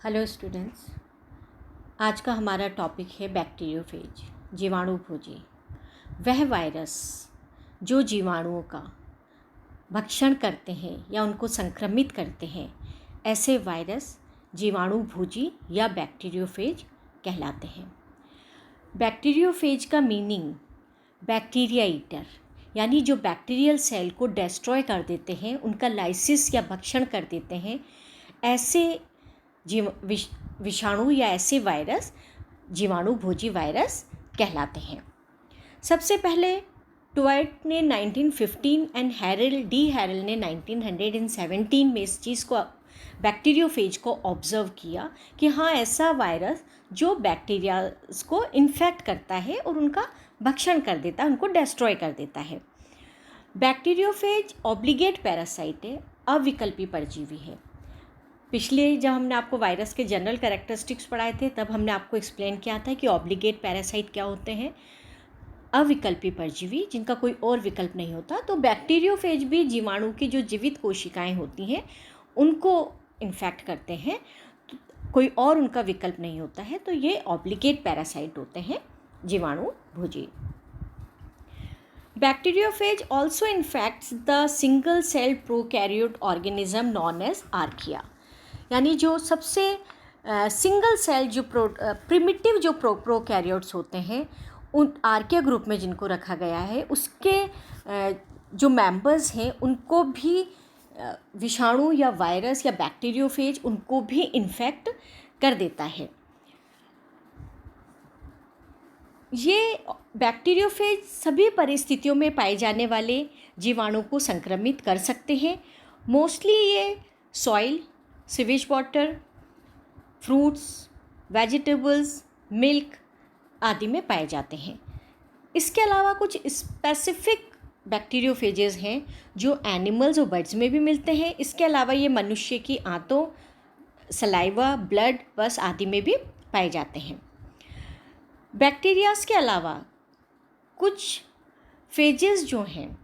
Hello students. आज का हमारा टॉपिक है बैक्टीरियोफेज, जीवाणुभोजी। वह वायरस जो जीवाणुओं का भक्षण करते हैं या उनको संक्रमित करते हैं, ऐसे वायरस जीवाणुभोजी या बैक्टीरियोफेज कहलाते हैं। बैक्टीरियोफेज का मीनिंग बैक्टीरिया ईटर, यानी जो बैक्टीरियल सेल को डिस्ट्रॉय कर देते हैं, उनका लाइसिस या भक्षण कर देते हैं, ऐसे विषाणु या ऐसे वायरस जीवाणुभोजी वायरस कहलाते हैं। सबसे पहले ट्वाइट ने 1915 एंड हैरल ने 1917 में इस चीज़ को, बैक्टीरियोफेज को ऑब्जर्व किया कि हाँ, ऐसा वायरस जो बैक्टीरियाज को इन्फेक्ट करता है और उनका भक्षण कर देता है, उनको डिस्ट्रॉय कर देता है। बैक्टीरियोफेज ऑब्लिगेट पैरासाइट है, अविकल्पी परजीवी है। पिछले जब हमने आपको वायरस के जनरल कैरेक्टरिस्टिक्स पढ़ाए थे, तब हमने आपको एक्सप्लेन किया था कि ऑब्लिगेट पैरासाइट क्या होते हैं, अविकल्पी परजीवी जिनका कोई और विकल्प नहीं होता। तो बैक्टीरियोफेज भी जीवाणु की जो जीवित कोशिकाएं होती हैं उनको इन्फेक्ट करते हैं, तो कोई और उनका विकल्प नहीं होता है, तो ये ऑब्लिगेट पैरासाइट होते हैं जीवाणुभोजी। Bacteriophage also infects the single cell prokaryote organism known as archaea, यानी जो सबसे सिंगल सेल जो प्रिमिटिव जो प्रोकैरियोट्स होते हैं, उन आर्किया ग्रुप में जिनको रखा गया है, उसके जो मेंबर्स हैं उनको भी विषाणु या वायरस या बैक्टीरियोफेज उनको भी इन्फेक्ट कर देता है। ये बैक्टीरियोफेज सभी परिस्थितियों में पाए जाने वाले जीवाणु को संक्रमित कर सकते हैं। मोस्टली ये soil, sewage water, fruits, vegetables, milk आदि में पाए जाते हैं। इसके अलावा कुछ स्पेसिफिक बैक्टीरियोफेजेस हैं जो एनिमल्स और बर्ड्स में भी मिलते हैं। इसके अलावा ये मनुष्य की आंतों, सलाइवा, ब्लड, पस आदि में भी पाए जाते हैं। बैक्टीरियाज के अलावा कुछ फेजेस जो हैं,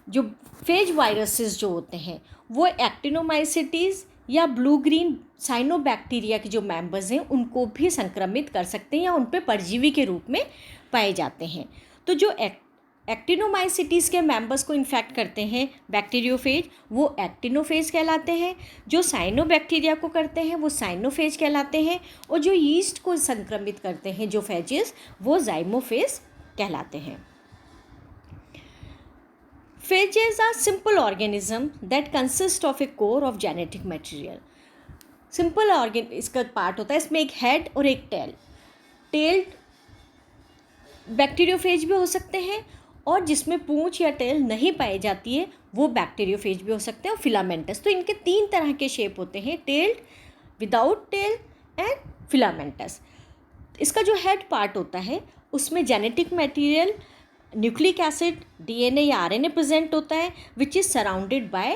जो फेज वायरसेस जो होते हैं, वो एक्टिनोमाइसिटीज़ या ब्लू ग्रीन साइनोबैक्टीरिया के जो मेंबर्स हैं उनको भी संक्रमित कर सकते हैं या उन पे परजीवी के रूप में पाए जाते हैं। तो जो एक्टिनोमाइसिटीज़ के मेंबर्स को इन्फेक्ट करते हैं बैक्टीरियोफेज, वो एक्टिनोफेज कहलाते हैं। जो साइनोबैक्टीरिया को करते हैं वो साइनोफेज कहलाते हैं, और जो यीस्ट को संक्रमित करते हैं जो फेजेस, वो जाइमोफेज कहलाते हैं। Phages are simple organisms that consist of a core of genetic material. Simple organ इसका पार्ट होता है, इसमें एक हेड और एक टेल्ड बैक्टीरियोफेज भी हो सकते हैं, और जिसमें पूंछ या टेल नहीं पाई जाती है वो बैक्टीरियोफेज भी हो सकते हैं, और फिलामेंटस। तो इनके 3 तरह के शेप होते हैं, tailed, without tail and filamentous. इसका जो हेड पार्ट होता है उसमें genetic material, nucleic acid, DNA या आरएनए प्रेजेंट होता है, which is surrounded by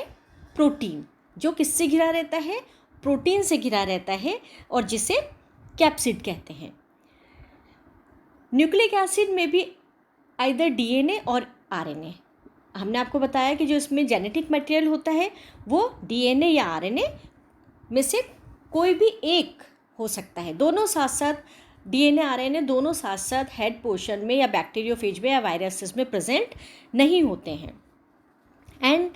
protein, जो किससे घिरा रहता है, प्रोटीन से घिरा रहता है, और जिसे कैप्सिड कहते हैं। न्यूक्लिक एसिड में भी आइदर डीएनए और आरएनए। हमने आपको बताया कि जो इसमें जेनेटिक मटेरियल होता है वो डीएनए या आरएनए में से कोई भी एक हो सकता है। दोनों साथ साथ, डीएनए आरएनए दोनों साथ साथ हेड पोर्शन में या बैक्टीरियोफेज में या वायरसेस में प्रेजेंट नहीं होते हैं। And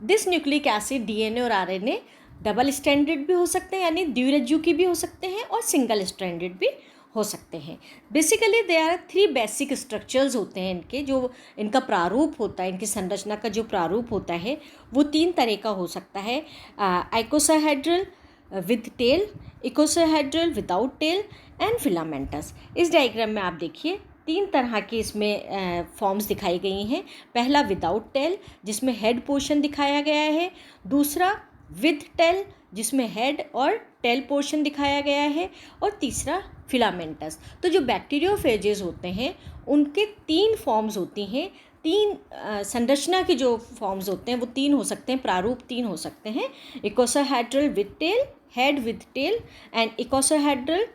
this nucleic acid, DNA और आरएनए डबल स्ट्रैंडेड भी हो सकते हैं, यानी द्विरज्जु भी हो सकते हैं, और सिंगल स्ट्रैंडेड भी हो सकते हैं। Basically they are 3 basic structures होते हैं इनके, जो इनका प्रारूप होता है, इनकी संरचना का जो प्रारूप होता है वो 3 तरह का हो सकता है। Icosahedral with tail, icosahedral without tail and filamentous. इस डायग्राम में आप देखिए 3 तरह की इसमें फॉर्म्स दिखाई गई हैं। पहला विदाउट टेल, जिसमें हेड पोर्शन दिखाया गया है। दूसरा विद टेल, जिसमें हेड और टेल पोर्शन दिखाया गया है। और तीसरा फिलामेंटस। तो जो बैक्टीरियोफेजेस होते हैं उनके 3 फॉर्म्स होती हैं। 3 संरचना के जो फॉर्म्स होते हैं वो 3 हो सकते हैं, प्रारूप 3 हो सकते हैं। Icosahedral with tail, head with tail, and icosahedral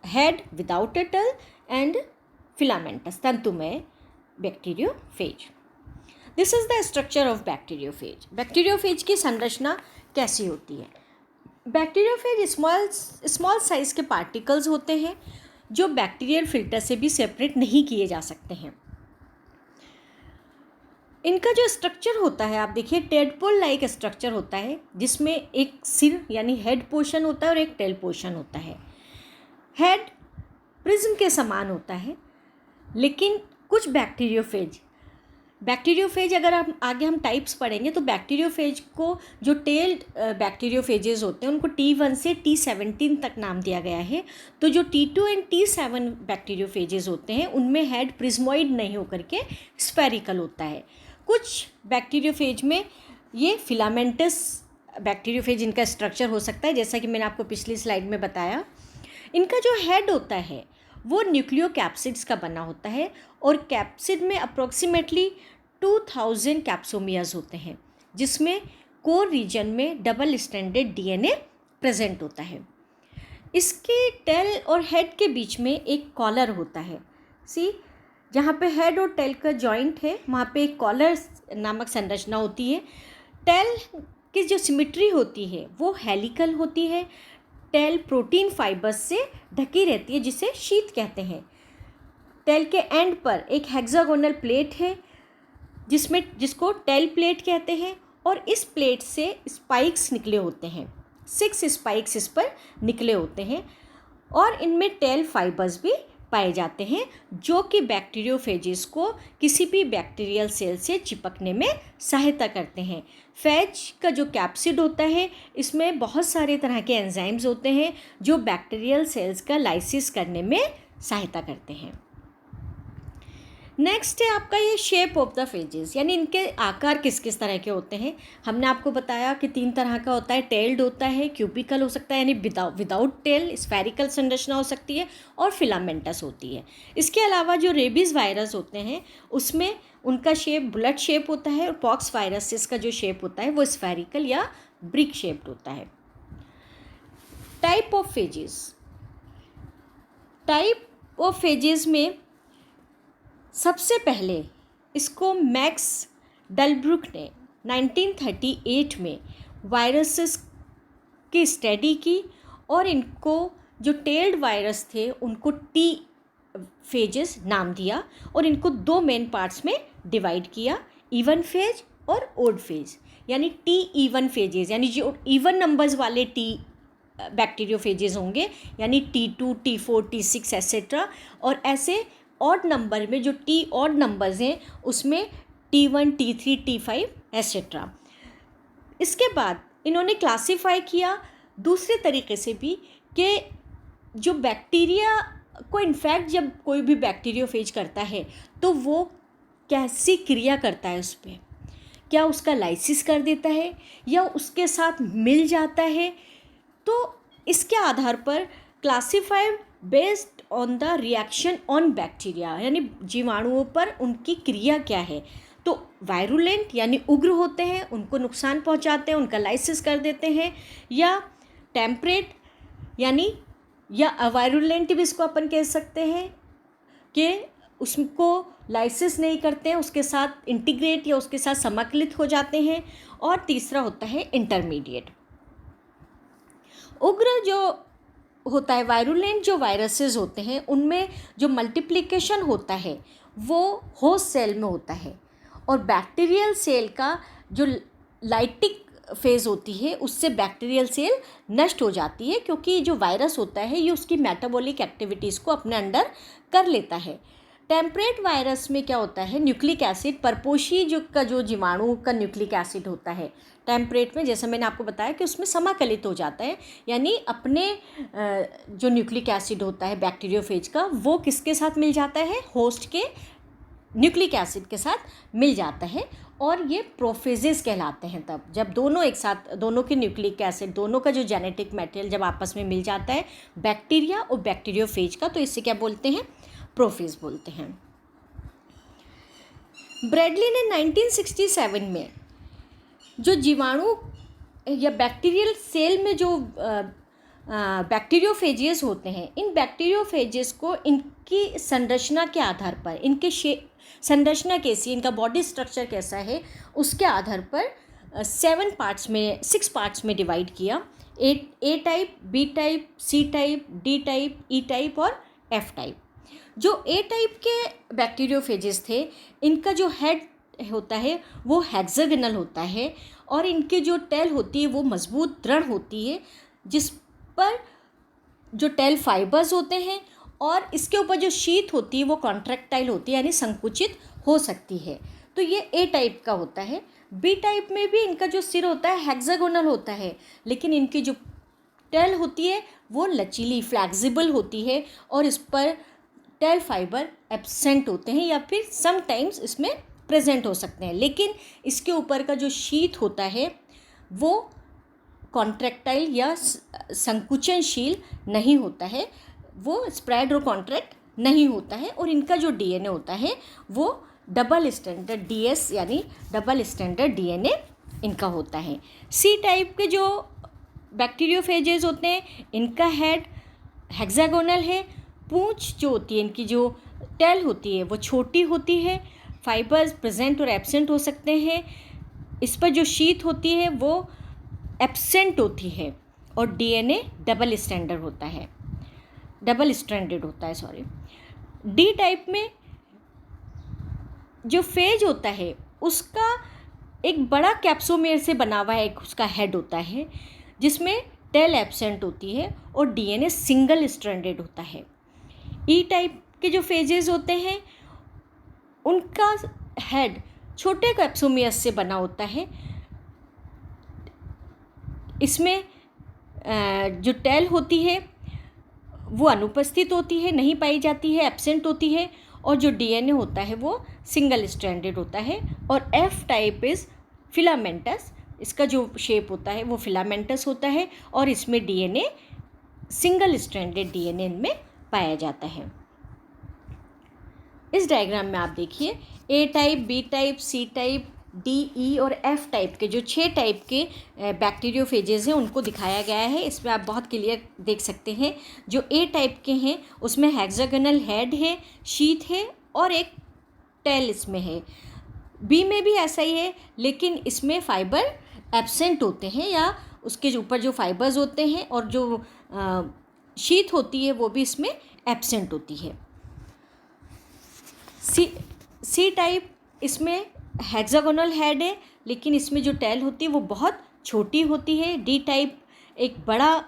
head without a tail, and filamentous तंतुमय bacteriophage. This is the structure of bacteriophage. Bacteriophage की संरचना कैसी होती है? बैक्टीरियोफेज स्मॉल साइज़ के पार्टिकल्स होते हैं जो बैक्टीरियल फिल्टर से भी सेपरेट नहीं किए जा सकते हैं। इनका जो स्ट्रक्चर होता है, आप देखिए टेडपोल लाइक स्ट्रक्चर होता है, जिसमें एक सिर यानी हेड पोर्शन होता है और एक टेल पोर्शन होता है। हेड प्रिज्म के समान होता है, लेकिन कुछ बैक्टीरियोफेज अगर हम टाइप्स पढ़ेंगे तो बैक्टीरियोफेज को जो टेल्ड बैक्टीरियोफेजेस होते हैं उनको T1 से T17 तक नाम दिया गया है। तो जो T2 एंड T7 बैक्टीरियोफेजेस होते हैं उनमें हेड प्रिज्मोइड नहीं होकर के स्फेरिकल होता है। कुछ बैक्टीरियोफेज में ये फिलामेंटस बैक्टीरियोफेज इनका स्ट्रक्चर हो सकता है, जैसा कि मैंने आपको पिछली स्लाइड में बताया। इनका जो हेड होता है वो न्यूक्लियोकैप्सिड्स का बना होता है और कैप्सिड में अप्रोक्सीमेटली 2000 कैप्सोमियाज होते हैं, जिसमें कोर रीजन में डबल स्ट्रैंडेड DNA प्रेजेंट होता है। इसके टेल और हेड के बीच में एक कॉलर होता है। जहाँ पे हेड और टेल का जॉइंट है वहाँ पे एक कॉलर नामक संरचना होती है। टेल की जो सिमेट्री होती है वो हेलिकल होती है। टेल प्रोटीन फाइबर्स से ढकी रहती है, जिसे शीथ कहते हैं। टेल के एंड पर एक हेक्सागोनल प्लेट है जिसको टेल प्लेट कहते हैं, और इस प्लेट से स्पाइक्स निकले होते हैं। 6 स्पाइक्स इस पर निकले होते हैं और इनमें टेल फाइबर्स भी पाए जाते हैं, जो कि बैक्टीरियोफेजेस को किसी भी बैक्टीरियल सेल से चिपकने में सहायता करते हैं। फेज का जो कैप्सिड होता है इसमें बहुत सारे तरह के एंजाइम्स होते हैं जो बैक्टीरियल सेल्स का लाइसिस करने में सहायता करते हैं। नेक्स्ट है आपका ये शेप ऑफ द फेजेस, यानी इनके आकार किस किस तरह के होते हैं। हमने आपको बताया कि 3 तरह का होता है। टेल्ड होता है, क्यूबिकल हो सकता है यानी विदाउट टेल, स्फेरिकल संरचना हो सकती है, और फिलामेंटस होती है। इसके अलावा जो रेबीज़ वायरस होते हैं उसमें उनका शेप बुलेट शेप होता है, और पॉक्स वायरसेस का जो शेप होता है वो स्फेरिकल या ब्रिक शेप्ड होता है। टाइप ऑफ फेजेस में सबसे पहले इसको मैक्स डेलब्रुक ने 1938 में वायरसेस की स्टडी की, और इनको जो टेल्ड वायरस थे उनको टी फेजेस नाम दिया, और इनको 2 मेन पार्ट्स में डिवाइड किया, इवन फेज और ओड फेज। यानी टी इवन फेजेस यानी जो इवन नंबर्स वाले टी बैक्टीरियोफेजेस होंगे, यानी T2, T4, T6 एसेट्रा, और ऐसे ऑड नंबर में जो टी ऑड नंबर्स हैं उसमें T1, T3, T5 एसेट्रा। इसके बाद इन्होंने क्लासीफाई किया दूसरे तरीके से भी कि जो बैक्टीरिया को इन्फेक्ट जब कोई भी बैक्टीरियोफेज करता है तो वो कैसी क्रिया करता है उस पर, क्या उसका लाइसिस कर देता है या उसके साथ मिल जाता है। तो इसके आधार पर classified based on the reaction on bacteria, यानी जीवाणुओं पर उनकी क्रिया क्या है। तो वायरुलेंट यानी उग्र होते हैं, उनको नुकसान पहुंचाते हैं, उनका लाइसिस कर देते हैं, या टेम्परेट यानी या अवायरुलेंट भी इसको अपन कह सकते हैं कि उसको लाइसिस नहीं करते हैं, उसके साथ इंटीग्रेट या उसके साथ समाकलित हो जाते हैं। और तीसरा होता है इंटरमीडिएट। उग्र जो होता है, वायरुलेंट जो वायरसेस होते हैं उनमें जो मल्टीप्लिकेशन होता है वो होस्ट सेल में होता है, और बैक्टीरियल सेल का जो लाइटिक फेज़ होती है उससे बैक्टीरियल सेल नष्ट हो जाती है, क्योंकि जो वायरस होता है ये उसकी मेटाबॉलिक एक्टिविटीज़ को अपने अंदर कर लेता है। टेम्परेट वायरस में क्या होता है, न्यूक्लिक एसिड परपोषी जो जीवाणु का न्यूक्लिक एसिड होता है टेम्परेट में, जैसा मैंने आपको बताया कि उसमें समाकलित हो जाता है, यानी अपने जो न्यूक्लिक एसिड होता है बैक्टीरियोफेज का वो किसके साथ मिल जाता है, होस्ट के न्यूक्लिक एसिड के साथ मिल जाता है, और ये प्रोफेजेस कहलाते हैं। तब जब दोनों एक साथ, दोनों के न्यूक्लिक एसिड, दोनों का जो जेनेटिक मटेरियल जब आपस में मिल जाता है बैक्टीरिया और बैक्टीरियोफेज का, तो इससे क्या बोलते हैं, प्रोफेज बोलते हैं। ब्रैडली ने 1967 में जो जीवाणु या बैक्टीरियल सेल में जो बैक्टीरियोफेजेस होते हैं, इन बैक्टीरियोफेजेस को इनकी संरचना के आधार पर, इनके संरचना कैसी, इनका बॉडी स्ट्रक्चर कैसा है, उसके आधार पर सिक्स पार्ट्स में डिवाइड किया। A type, B type, C type, D type, E type और एफ टाइप। जो ए टाइप के बैक्टीरियोफेजेस थे, इनका जो हेड होता है वो हेक्सागोनल होता है और इनके जो टेल होती है वो मजबूत दृढ़ होती है, जिस पर जो टेल फाइबर्स होते हैं, और इसके ऊपर जो शीथ होती है वो कॉन्ट्रैक्टाइल होती है, यानी संकुचित हो सकती है। तो ये ए टाइप का होता है। बी टाइप में भी इनका जो सिर होता है हेक्सागोनल होता है, लेकिन इनकी जो टेल होती है वो लचीली फ्लैक्सिबल होती है और इस पर टेल फाइबर एब्सेंट होते हैं या फिर समटाइम्स इसमें प्रेजेंट हो सकते हैं, लेकिन इसके ऊपर का जो शीथ होता है वो कॉन्ट्रैक्टाइल या संकुचनशील नहीं होता है, वो स्प्रेड और कॉन्ट्रैक्ट नहीं होता है। और इनका जो डीएनए होता है वो डबल स्टैंडर्ड डीएस यानी डबल स्टैंडर्ड डीएनए इनका होता है। सी टाइप के जो बैक्टीरियोफेजेस होते हैं, इनका हेड हेक्सागोनल है, पूंछ जो होती है, इनकी जो टेल होती है वो छोटी होती है, फाइबर्स प्रेजेंट और एब्सेंट हो सकते हैं, इस पर जो शीथ होती है वो एब्सेंट होती है और डीएनए डबल स्टैंडर्ड होता है, सॉरी। डी टाइप में जो फेज होता है उसका एक बड़ा कैप्सोमेर से बना हुआ एक उसका हेड होता है, जिसमें टेल एब्सेंट होती है और डीएनए सिंगल स्ट्रैंडेड होता है। ई टाइप के जो फेजेस होते हैं उनका हेड छोटे कैप्सोमियस से बना होता है, इसमें जो टेल होती है वो अनुपस्थित होती है, नहीं पाई जाती है, एब्सेंट होती है, और जो डीएनए होता है वो सिंगल स्ट्रैंडेड होता है। और एफ टाइप इज़ फिलामेंटस, इसका जो शेप होता है वो फिलामेंटस होता है और इसमें डीएनए सिंगल स्ट्रैंडेड डीएनए इनमें पाया जाता है। इस डायग्राम में आप देखिए A type, B type, C type, D, E और एफ टाइप के जो 6 टाइप के बैक्टीरियोफेजेस हैं उनको दिखाया गया है। इसमें आप बहुत क्लियर देख सकते हैं। जो ए टाइप के हैं उसमें हेक्सागोनल हेड है, शीथ है और एक टेल इसमें है। बी में भी ऐसा ही है, लेकिन इसमें फाइबर एब्सेंट होते हैं या उसके ऊपर जो फाइबर्स होते हैं और जो शीथ होती है वो भी इसमें एब्सेंट होती है। सी टाइप इसमें हेक्सागोनल हेड है, लेकिन इसमें जो टेल होती है वो बहुत छोटी होती है। डी टाइप एक बड़ा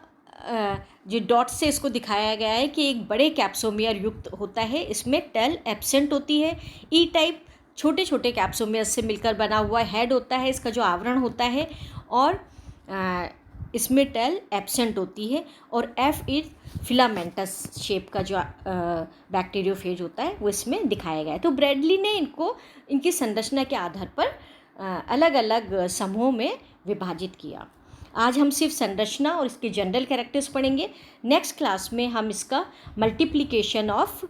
जो डॉट से इसको दिखाया गया है कि एक बड़े कैप्सोमियर युक्त होता है, इसमें टेल एब्सेंट होती है। ई टाइप छोटे छोटे कैप्सोमियर से मिलकर बना हुआ हेड होता है, इसका जो आवरण होता है, और इसमें टेल एब्सेंट होती है। और एफ इज फिलामेंटस शेप का जो बैक्टीरियोफेज होता है वो इसमें दिखाया गया है। तो ब्रैडली ने इनको इनकी संरचना के आधार पर अलग अलग समूहों में विभाजित किया। आज हम सिर्फ संरचना और इसके जनरल कैरेक्टर्स पढ़ेंगे। नेक्स्ट क्लास में हम इसका मल्टीप्लिकेशन ऑफ